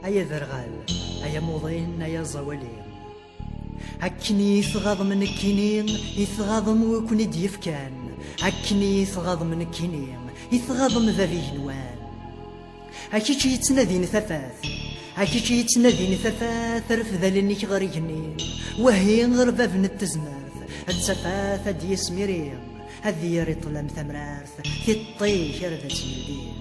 أيا ذرغال أيا موضين أيا زوالين هكني يثغض من الكنين يثغض ويكون يديفكان هكني يثغض من الكنين يثغض من ذا نوان هكيشي يتنادين ثفاث هكيشي يتنادين ثفاث رفذا لنك غريقني وهي غربة بن التزمرث التفاث هدي سميرين هذي يريط لم ثمرارث في الطيش رذا تيلدين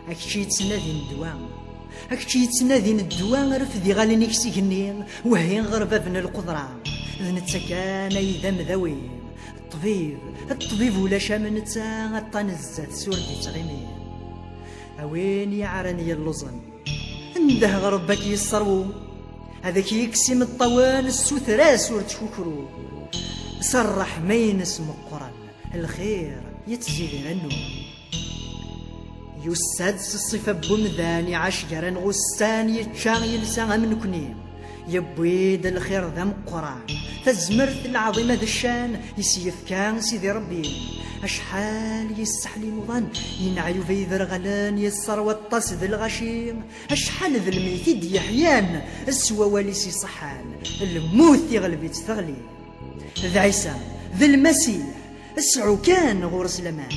هكيشي يتنادين الدوام هكيشي يتنادين الدوام رفذي غالينيك سيجنين وهي غربة بن القدرة ذن التكان ايدا مذوين الطبيب ولا شامنتا الطنزات سوردي تغيمين اوين يعرني اللزن انده غربك يصرو هذاك يكسم الطوال السوثراس ورتشكرو صرح مين اسم القرآن الخير يتزيد عنه يسادس الصفة بمذاني عشقرا غسان يتشاغ يلسا من كنيم يبويد الخير ذا مقران فالزمرت العظيمة ذا الشان يسيف كان سيدي ربي أشحال يسحلي مضان ينعيو في ذا الغلان يسر والطاس ذا الغشيم أشحال ذا الميتيد يحيان السوا واليسي صحان الموت يغلب يتثغلي ذا عيسى ذا المسيح اسعو كان غورس لمان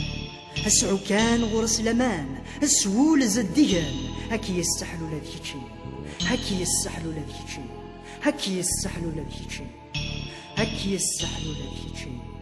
اسعو كان غورس لمان السهول زديان هكي يستحلو لذي شي هكي يستحلو لذي شي هكي يستحلو لذي شي هكي يستحلو لذي شي